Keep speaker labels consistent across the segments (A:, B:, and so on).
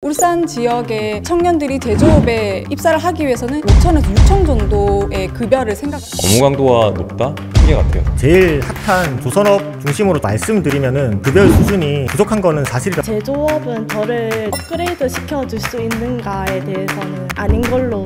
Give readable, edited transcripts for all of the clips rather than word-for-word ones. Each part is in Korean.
A: 울산 지역의 청년들이 제조업에 입사를 하기 위해서는 5천에서 6천 정도의 급여를
B: 업무 강도가 높다? 한계 같아요.
C: 제일 핫한 조선업 중심으로 말씀드리면은 급여 수준이 부족한 거는 사실이다.
D: 제조업은 저를 업그레이드 시켜줄 수 있는가에 대해서는 아닌 걸로.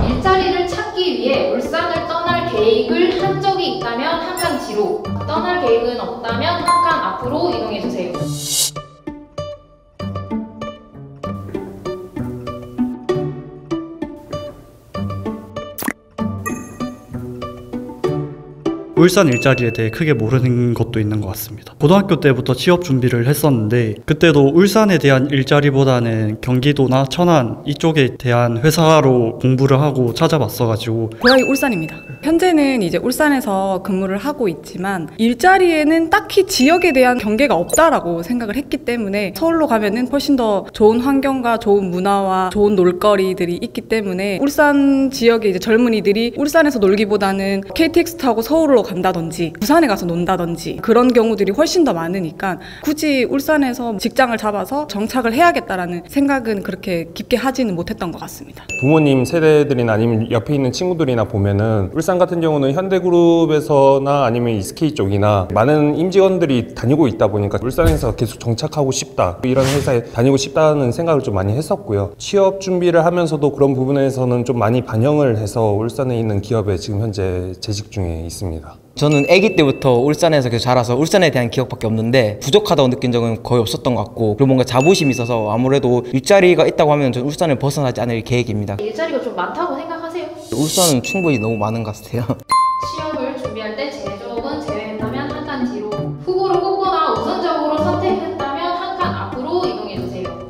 E: 일자리를 찾기 위해 울산을 떠날 계획을 한 적이 있다면 한 칸 뒤로, 떠날 계획은 없다면 한 칸 앞으로 이동해주세요.
F: 울산 일자리에 대해 크게 모르는 것도 있는 것 같습니다. 고등학교 때부터 취업 준비를 했었는데 그때도 울산에 대한 일자리보다는 경기도나 천안 이쪽에 대한 회사로 공부를 하고 찾아봤어가지고
A: 고향이 울산입니다. 현재는 이제 울산에서 근무를 하고 있지만 일자리에는 딱히 지역에 대한 경계가 없다라고 생각을 했기 때문에 서울로 가면은 훨씬 더 좋은 환경과 좋은 문화와 좋은 놀거리들이 있기 때문에 울산 지역의 이제 젊은이들이 울산에서 놀기보다는 KTX 타고 서울로 간다든지 부산에 가서 논다든지 그런 경우들이 훨씬 더 많으니까 굳이 울산에서 직장을 잡아서 정착을 해야겠다라는 생각은 그렇게 깊게 하지는 못했던 것 같습니다.
B: 부모님 세대들이나 아니면 옆에 있는 친구들이나 보면은 울산 같은 경우는 현대그룹에서나 아니면 SK 쪽이나 많은 임직원들이 다니고 있다 보니까 울산에서 계속 정착하고 싶다, 이런 회사에 다니고 싶다는 생각을 좀 많이 했었고요. 취업 준비를 하면서도 그런 부분에서는 좀 많이 반영을 해서 울산에 있는 기업에 지금 현재 재직 중에 있습니다.
G: 저는 아기 때부터 울산에서 계속 자라서 울산에 대한 기억밖에 없는데 부족하다고 느낀 적은 거의 없었던 것 같고, 그리고 뭔가 자부심이 있어서 아무래도 일자리가 있다고 하면 저는 울산을 벗어나지 않을 계획입니다.
E: 일자리가 좀 많다고 생각하세요?
G: 울산은 충분히 너무 많은 것 같아요.
E: 취업을 준비할 때 제조업은 제외했다면 한 칸 뒤로, 후보를 꼽거나 우선적으로 선택했다면 한 칸 앞으로 이동해주세요.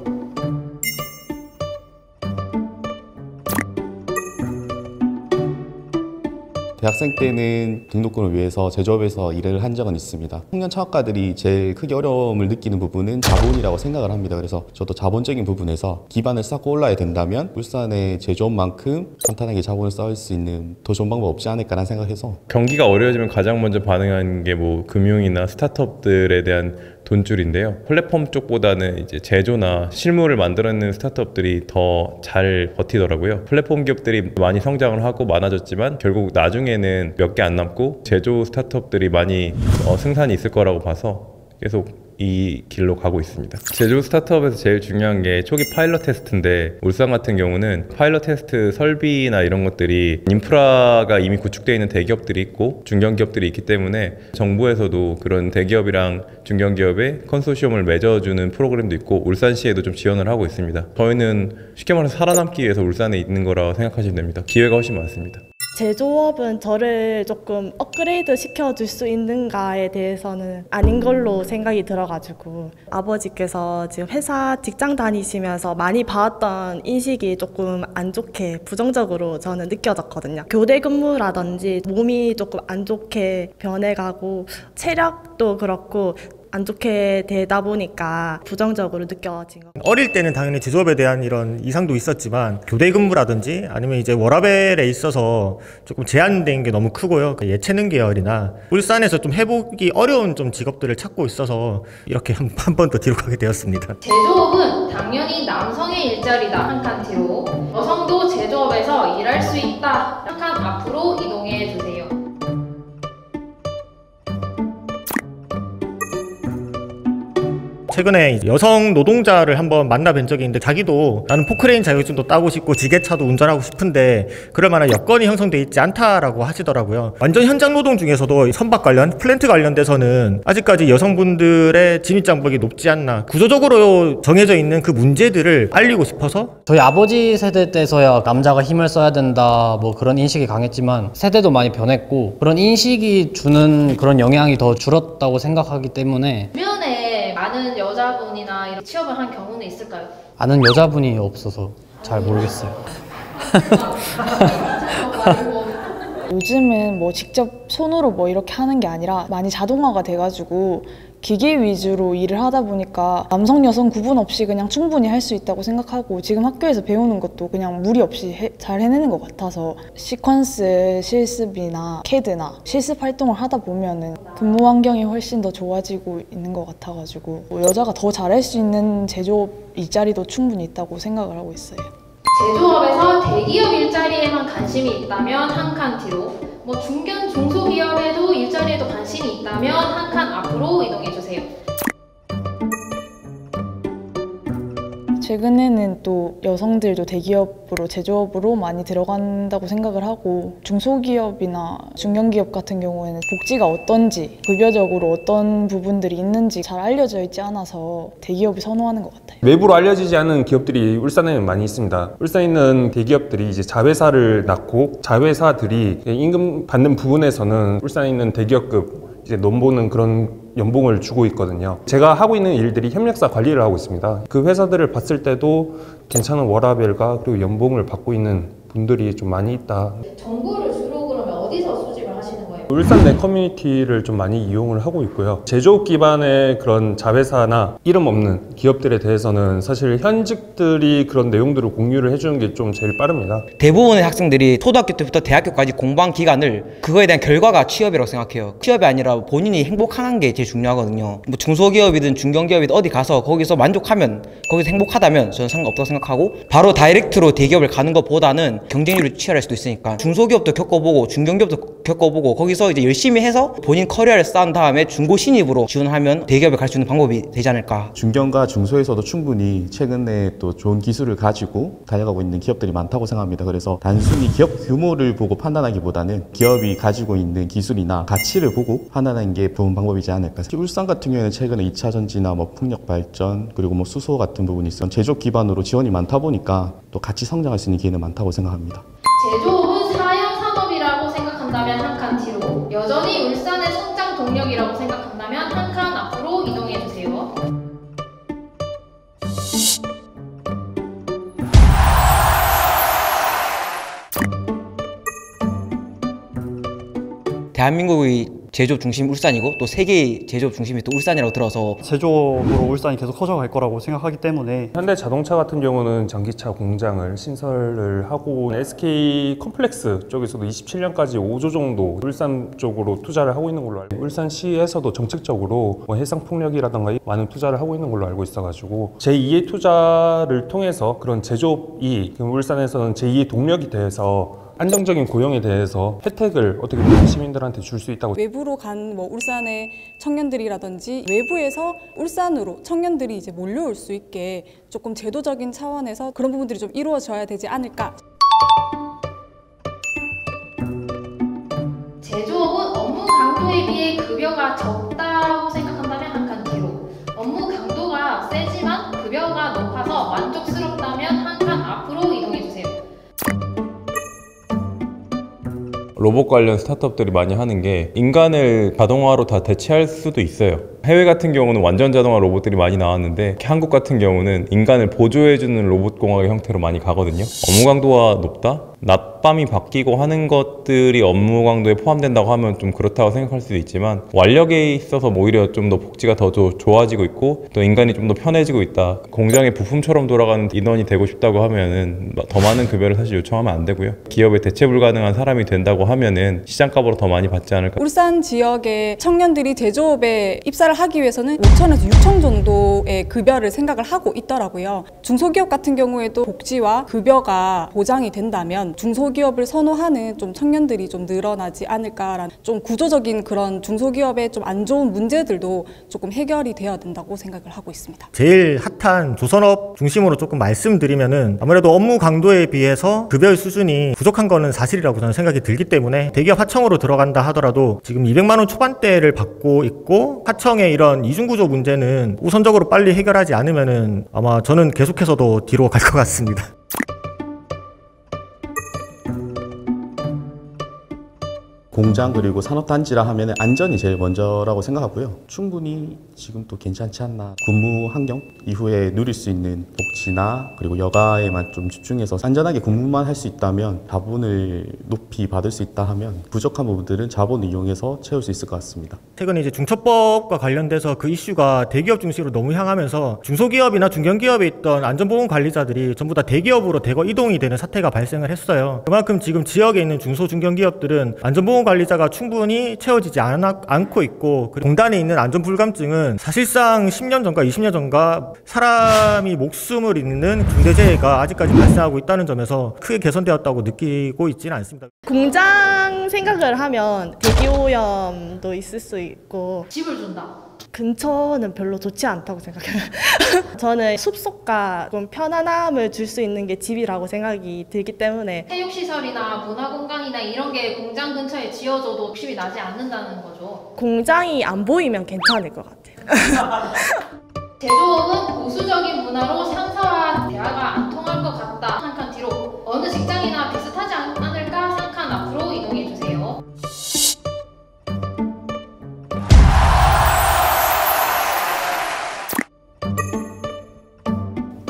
H: 대학생 때는 등록금을 위해서 제조업에서 일을 한 적은 있습니다. 청년 창업가들이 제일 크게 어려움을 느끼는 부분은 자본이라고 생각을 합니다. 그래서 저도 자본적인 부분에서 기반을 쌓고 올라야 된다면 울산의 제조업만큼 탄탄하게 자본을 쌓을 수 있는 더 좋은 방법 없지 않을까라는 생각해서,
B: 경기가 어려워지면 가장 먼저 반응하는 게 뭐 금융이나 스타트업들에 대한 돈줄인데요. 플랫폼 쪽보다는 이제 제조나 실물을 만들어내는 스타트업들이 더 잘 버티더라고요. 플랫폼 기업들이 많이 성장을 하고 많아졌지만 결국 나중에는 몇 개 안 남고 제조 스타트업들이 많이 승산이 있을 거라고 봐서 계속 이 길로 가고 있습니다. 제조 스타트업에서 제일 중요한 게 초기 파일럿 테스트인데, 울산 같은 경우는 파일럿 테스트 설비나 이런 것들이 인프라가 이미 구축되어 있는 대기업들이 있고 중견기업들이 있기 때문에 정부에서도 그런 대기업이랑 중견기업의 컨소시엄을 맺어주는 프로그램도 있고 울산시에도 좀 지원을 하고 있습니다. 저희는 쉽게 말해서 살아남기 위해서 울산에 있는 거라고 생각하시면 됩니다. 기회가 훨씬 많습니다.
D: 제조업은 저를 조금 업그레이드 시켜줄 수 있는가에 대해서는 아닌 걸로 생각이 들어가지고, 아버지께서 지금 회사 직장 다니시면서 많이 봐왔던 인식이 조금 안 좋게 부정적으로 저는 느껴졌거든요. 교대 근무라든지 몸이 조금 안 좋게 변해가고 체력도 그렇고 안 좋게 되다 보니까 부정적으로 느껴진 것 같아요.
C: 어릴 때는 당연히 제조업에 대한 이런 이상도 있었지만 교대 근무라든지 아니면 이제 워라밸에 있어서 조금 제한된 게 너무 크고요. 예체능 계열이나 울산에서 좀 해보기 어려운 좀 직업들을 찾고 있어서 이렇게 한 번 더 뒤로 가게 되었습니다.
E: 제조업은 당연히 남성의 일자리다. 한 칸 뒤로. 여성도 제조업에서 일할 수 있다. 한 칸 앞으로 이동해주세요.
C: 최근에 여성 노동자를 한번 만나뵌 적이 있는데 자기도 나는 포크레인 자격증도 따고 싶고 지게차도 운전하고 싶은데 그럴 만한 여건이 형성돼 있지 않다라고 하시더라고요. 완전 현장 노동 중에서도 선박 관련, 플랜트 관련돼서는 아직까지 여성분들의 진입장벽이 높지 않나, 구조적으로 정해져 있는 그 문제들을 알리고 싶어서.
I: 저희 아버지 세대 때서야 남자가 힘을 써야 된다 뭐 그런 인식이 강했지만 세대도 많이 변했고 그런 인식이 주는 그런 영향이 더 줄었다고 생각하기 때문에
E: 주변에 아는 여자분이나 이런 취업을 한 경우는 있을까요?
I: 아는 여자분이 없어서 잘 모르겠어요.
J: 요즘은 뭐 직접 손으로 뭐 이렇게 하는 게 아니라 많이 자동화가 돼가지고 기계 위주로 일을 하다 보니까 남성 여성 구분 없이 그냥 충분히 할 수 있다고 생각하고, 지금 학교에서 배우는 것도 그냥 무리 없이 잘 해내는 것 같아서 시퀀스 실습이나 캐드나 실습 활동을 하다 보면은 근무 환경이 훨씬 더 좋아지고 있는 것 같아가지고 뭐 여자가 더 잘할 수 있는 제조업 일자리도 충분히 있다고 생각을 하고 있어요.
E: 제조업에서 대기업 일자리에만 관심이 있다면 한 칸 뒤로, 뭐 중견 중소기업에도 일자리에도 관심이 있다면 한 칸 앞으로 이동해주세요.
J: 최근에는 또 여성들도 대기업으로 제조업으로 많이 들어간다고 생각을 하고, 중소기업이나 중견기업 같은 경우에는 복지가 어떤지, 급여적으로 어떤 부분들이 있는지 잘 알려져 있지 않아서 대기업을 선호하는 것 같아요.
K: 외부로 알려지지 않은 기업들이 울산에는 많이 있습니다. 울산에 있는 대기업들이 이제 자회사를 낳고, 자회사들이 임금 받는 부분에서는 울산에 있는 대기업급 이제 넘보는 그런 연봉을 주고 있거든요. 제가 하고 있는 일들이 협력사 관리를 하고 있습니다. 그 회사들을 봤을 때도 괜찮은 워라밸과 그리고 연봉을 받고 있는 분들이 좀 많이 있다.
E: 정보를 주로 그러면 어디서 수집을 하시는 거예요?
K: 울산 내 커뮤니티를 좀 많이 이용을 하고 있고요. 제조업 기반의 그런 자회사나 이름 없는 기업들에 대해서는 사실 현직들이 그런 내용들을 공유를 해주는 게 좀 제일 빠릅니다.
G: 대부분의 학생들이 초등학교 때부터 대학교까지 공부한 기간을 그거에 대한 결과가 취업이라고 생각해요. 취업이 아니라 본인이 행복하는 게 제일 중요하거든요. 뭐 중소기업이든 중견기업이든 어디 가서 거기서 만족하면, 거기서 행복하다면 저는 상관없다고 생각하고, 바로 다이렉트로 대기업을 가는 것보다는 경쟁률이 치열할 수도 있으니까 중소기업도 겪어보고 중견기업도 겪어보고 거기서 이제 열심히 해서 본인 커리어를 쌓은 다음에 중고 신입으로 지원하면 대기업에 갈 수 있는 방법이 되지 않을까.
H: 중견과 중소에서도 충분히 최근에 또 좋은 기술을 가지고 달려가고 있는 기업들이 많다고 생각합니다. 그래서 단순히 기업 규모를 보고 판단하기보다는 기업이 가지고 있는 기술이나 가치를 보고 판단하는 게 좋은 방법이지 않을까. 울산 같은 경우에는 최근에 2차 전지나 뭐 풍력 발전 그리고 뭐 수소 같은 부분이 있어 제조업 기반으로 지원이 많다 보니까 또 같이 성장할 수 있는 기회는 많다고 생각합니다.
E: 제조업은 4형 산업이라고 생각한다면 한 칸 뒤로, 여전히 울산의 성장 동력이라고 생각한다면 한 칸 앞으로 이동해주세요.
G: 대한민국의 제조업 중심이 울산이고 또 세계의 제조업 중심이 또 울산이라고 들어서
F: 제조업으로 울산이 계속 커져갈 거라고 생각하기 때문에
K: 현대자동차 같은 경우는 전기차 공장을 신설을 하고, SK 컴플렉스 쪽에서도 27년까지 5조 정도 울산 쪽으로 투자를 하고 있는 걸로 알고, 울산시에서도 정책적으로 뭐 해상풍력이라던가 많은 투자를 하고 있는 걸로 알고 있어가지고 제2의 투자를 통해서 그런 제조업이 울산에서는 제2의 동력이 돼서 안정적인 고용에 대해서 혜택을 어떻게 보면 시민들한테 줄 수 있다고.
A: 외부로 간 뭐 울산의 청년들이라든지 외부에서 울산으로 청년들이 이제 몰려올 수 있게 조금 제도적인 차원에서 그런 부분들이 좀 이루어져야 되지 않을까.
E: 제조업은 업무 강도에 비해 급여가 적다고 생각한다면 한 칸 뒤로, 업무 강도가 세지만 급여가 높아서 만족스럽다면 한 칸 앞으로 이동해주세요.
B: 로봇 관련 스타트업들이 많이 하는 게 인간을 자동화로 다 대체할 수도 있어요. 해외 같은 경우는 완전 자동화 로봇들이 많이 나왔는데 한국 같은 경우는 인간을 보조해주는 로봇 공학의 형태로 많이 가거든요. 업무 강도가 높다? 낮밤이 바뀌고 하는 것들이 업무 강도에 포함된다고 하면 좀 그렇다고 생각할 수도 있지만, 완력에 있어서 오히려 좀 더 복지가 더 좋아지고 있고 또 인간이 좀 더 편해지고 있다. 공장의 부품처럼 돌아가는 인원이 되고 싶다고 하면은 더 많은 급여를 사실 요청하면 안 되고요. 기업에 대체 불가능한 사람이 된다고 하면은 시장값으로 더 많이 받지 않을까.
A: 울산 지역의 청년들이 제조업에 입사를 하기 위해서는 5천에서 6천 정도의 급여를 생각을 하고 있더라고요. 중소기업 같은 경우에도 복지와 급여가 보장이 된다면 중소기업을 선호하는 좀 청년들이 좀 늘어나지 않을까라는, 좀 구조적인 그런 중소기업의 좀 안 좋은 문제들도 조금 해결이 되어야 된다고 생각을 하고 있습니다.
C: 제일 핫한 조선업 중심으로 조금 말씀드리면은 아무래도 업무 강도에 비해서 급여의 수준이 부족한 거는 사실이라고 저는 생각이 들기 때문에 대기업 하청으로 들어간다 하더라도 지금 200만 원 초반대를 받고 있고, 하청의 이런 이중구조 문제는 우선적으로 빨리 해결하지 않으면은 아마 저는 계속해서도 뒤로 갈 것 같습니다.
H: 공장 그리고 산업단지라 하면 안전이 제일 먼저라고 생각하고요. 충분히 지금도 괜찮지 않나. 근무 환경 이후에 누릴 수 있는 복지나 그리고 여가에만 좀 집중해서 안전하게 근무만 할 수 있다면 자본을 높이 받을 수 있다 하면 부족한 부분들은 자본을 이용해서 채울 수 있을 것 같습니다.
C: 최근에 이제 중처법과 관련돼서 그 이슈가 대기업 중심으로 너무 향하면서 중소기업이나 중견기업에 있던 안전보건 관리자들이 전부 다 대기업으로 대거 이동이 되는 사태가 발생을 했어요. 그만큼 지금 지역에 있는 중소 중견기업들은 안전보건 관리자가 충분히 채워지지 않고 있고, 그리고 공단에 있는 안전불감증은 사실상 10년 전과 20년 전과 사람이 목숨을 잃는 중대재해가 아직까지 발생하고 있다는 점에서 크게 개선되었다고 느끼고 있지는 않습니다.
D: 공장 생각을 하면 대기오염도 있을 수 있고
E: 집을 준다.
D: 근처는 별로 좋지 않다고 생각해요. 저는 숲속과 좀 편안함을 줄 수 있는 게 집이라고 생각이 들기 때문에
E: 체육시설이나 문화공간이나 이런 게 공장 근처에 지어져도 욕심이 나지 않는다는 거죠.
D: 공장이 안 보이면 괜찮을 것 같아요.
E: 제조업은 보수적인 문화로 상사와 대화가 안 통할 것 같다. 한 칸 뒤로 어느 직장이나 비슷하지 않을까? 한 칸 앞으로 이동해 주세요.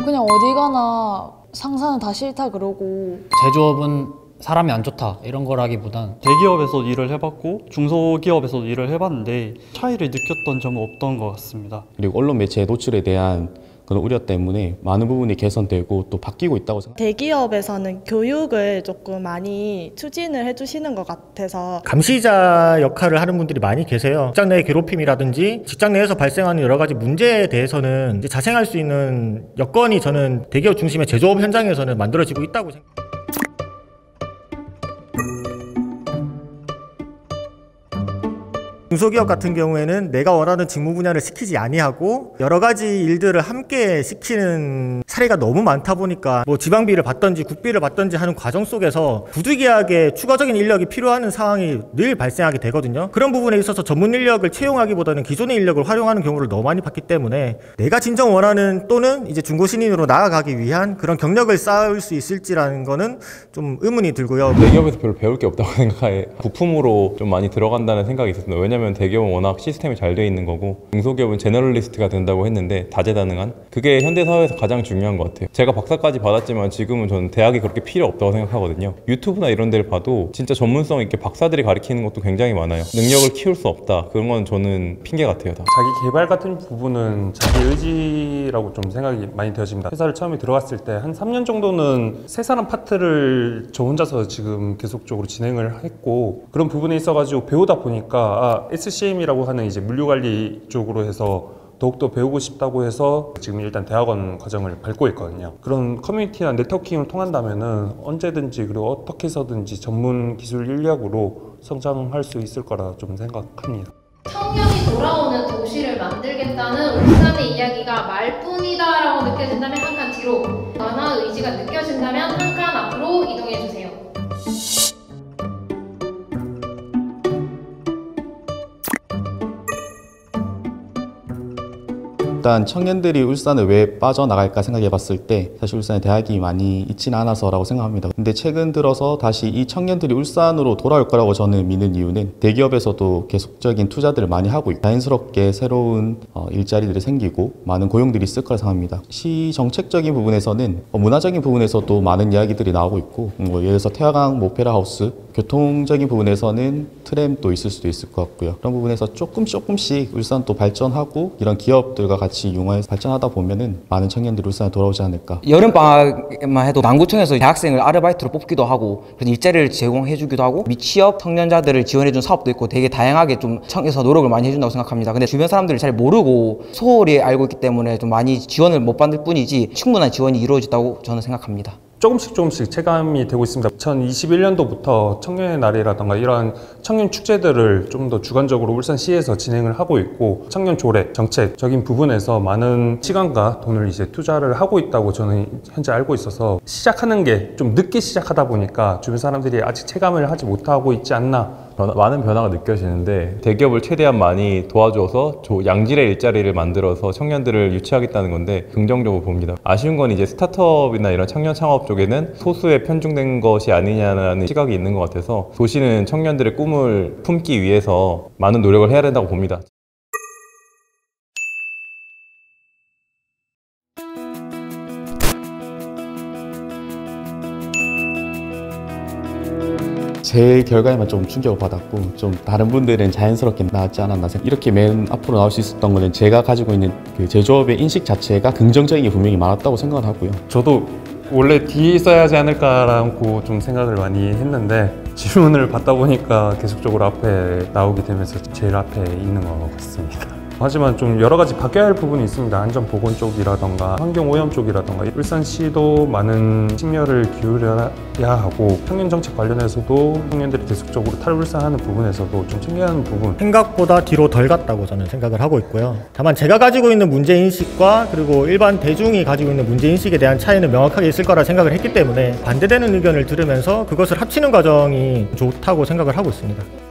J: 그냥 어디 가나 상사는 다 싫다 그러고
I: 제조업은 사람이 안 좋다 이런 거라기보단
F: 대기업에서 일을 해봤고 중소기업에서도 일을 해봤는데 차이를 느꼈던 점은 없던 것 같습니다.
H: 그리고 언론 매체의 노출에 대한 그런 우려 때문에 많은 부분이 개선되고 또 바뀌고 있다고 생각합니다.
D: 대기업에서는 교육을 조금 많이 추진을 해주시는 것 같아서
C: 감시자 역할을 하는 분들이 많이 계세요. 직장 내 괴롭힘이라든지 직장 내에서 발생하는 여러 가지 문제에 대해서는 이제 자생할 수 있는 여건이 저는 대기업 중심의 제조업 현장에서는 만들어지고 있다고 생각합니다. 중소기업 같은 경우에는 내가 원하는 직무 분야를 시키지 아니하고 여러 가지 일들을 함께 시키는 사례가 너무 많다 보니까 뭐 지방비를 받던지 국비를 받던지 하는 과정 속에서 부득이하게 추가적인 인력이 필요한 상황이 늘 발생하게 되거든요. 그런 부분에 있어서 전문 인력을 채용하기보다는 기존의 인력을 활용하는 경우를 너무 많이 봤기 때문에 내가 진정 원하는 또는 이제 중고신인으로 나아가기 위한 그런 경력을 쌓을 수 있을지라는 거는 좀 의문이 들고요.
B: 대기업에서 별로 배울 게 없다고 생각해. 부품으로 좀 많이 들어간다는 생각이 있었습니다. 왜냐면 대기업은 워낙 시스템이 잘 돼 있는 거고 중소기업은 제너럴리스트가 된다고 했는데 다재다능한, 그게 현대사회에서 가장 중요한 것 같아요. 제가 박사까지 받았지만 지금은 저는 대학이 그렇게 필요 없다고 생각하거든요. 유튜브나 이런 데를 봐도 진짜 전문성 있게 박사들이 가르치는 것도 굉장히 많아요. 능력을 키울 수 없다, 그런 건 저는 핑계 같아요. 다.
K: 자기 개발 같은 부분은 자기 의지라고 좀 생각이 많이 되어집니다. 회사를 처음에 들어갔을 때 한 3년 정도는 세 사람 파트를 저 혼자서 지금 계속적으로 진행을 했고, 그런 부분에 있어가지고 배우다 보니까 SCM이라고 하는 이제 물류관리 쪽으로 해서 더욱더 배우고 싶다고 해서 지금 일단 대학원 과정을 밟고 있거든요. 그런 커뮤니티나 네트워킹을 통한다면은 언제든지 그리고 어떻게 해서든지 전문 기술 인력으로 성장할 수 있을 거라 좀 생각합니다.
E: 청년이 돌아오는 도시를 만들겠다는 울산의 이야기가 말뿐이다라고 느껴진다면 한 칸 뒤로, 변화 의지가 느껴진다면 한 칸 앞으로 이동해 주세요.
H: 일단 청년들이 울산을 왜 빠져나갈까 생각해 봤을 때 사실 울산에 대학이 많이 있지는 않아서라고 생각합니다. 근데 최근 들어서 다시 이 청년들이 울산으로 돌아올 거라고 저는 믿는 이유는 대기업에서도 계속적인 투자들을 많이 하고 있고 자연스럽게 새로운 일자리들이 생기고 많은 고용들이 있을 거라 생각합니다. 시 정책적인 부분에서는 문화적인 부분에서도 많은 이야기들이 나오고 있고 예를 들어서 태화강 오페라 하우스, 교통적인 부분에서는 트램도 있을 수도 있을 것 같고요. 그런 부분에서 조금씩 울산도 발전하고 이런 기업들과 같이 융화해서 발전하다 보면은 많은 청년들이 울산에 돌아오지 않을까.
G: 여름방학만 해도 남구청에서 대학생을 아르바이트로 뽑기도 하고 그런 일자리를 제공해주기도 하고 미취업 청년자들을 지원해준 사업도 있고 되게 다양하게 좀 청에서 노력을 많이 해준다고 생각합니다. 근데 주변 사람들이 잘 모르고 소홀히 알고 있기 때문에 좀 많이 지원을 못 받을 뿐이지 충분한 지원이 이루어졌다고 저는 생각합니다.
K: 조금씩 체감이 되고 있습니다. 2021년도부터 청년의 날이라던가 이러한 청년 축제들을 좀 더 주관적으로 울산시에서 진행을 하고 있고 청년 조례, 정책적인 부분에서 많은 시간과 돈을 이제 투자를 하고 있다고 저는 현재 알고 있어서 시작하는 게 좀 늦게 시작하다 보니까 주변 사람들이 아직 체감을 하지 못하고 있지 않나.
B: 많은 변화가 느껴지는데 대기업을 최대한 많이 도와줘서 양질의 일자리를 만들어서 청년들을 유치하겠다는 건데 긍정적으로 봅니다. 아쉬운 건 이제 스타트업이나 이런 청년 창업 쪽에는 소수에 편중된 것이 아니냐는 시각이 있는 것 같아서 도시는 청년들의 꿈을 품기 위해서 많은 노력을 해야 된다고 봅니다.
H: 제 결과에만 좀 충격을 받았고 좀 다른 분들은 자연스럽게 나왔지 않았나 생각. 이렇게 맨 앞으로 나올 수 있었던 거는 제가 가지고 있는 그 제조업의 인식 자체가 긍정적인 게 분명히 많았다고 생각을 하고요.
K: 저도 원래 뒤에 있어야 하지 않을까라고 좀 생각을 많이 했는데 질문을 받다 보니까 계속적으로 앞에 나오게 되면서 제일 앞에 있는 것 같습니다. 하지만 좀 여러 가지 바뀌어야 할 부분이 있습니다. 안전보건 쪽이라던가 환경오염 쪽이라던가 울산시도 많은 심려를 기울여야 하고 청년정책 관련해서도 청년들이 계속적으로 탈울산하는 부분에서도 좀 챙겨야 하는 부분,
C: 생각보다 뒤로 덜 갔다고 저는 생각을 하고 있고요. 다만 제가 가지고 있는 문제인식과 그리고 일반 대중이 가지고 있는 문제인식에 대한 차이는 명확하게 있을 거라 생각을 했기 때문에 반대되는 의견을 들으면서 그것을 합치는 과정이 좋다고 생각을 하고 있습니다.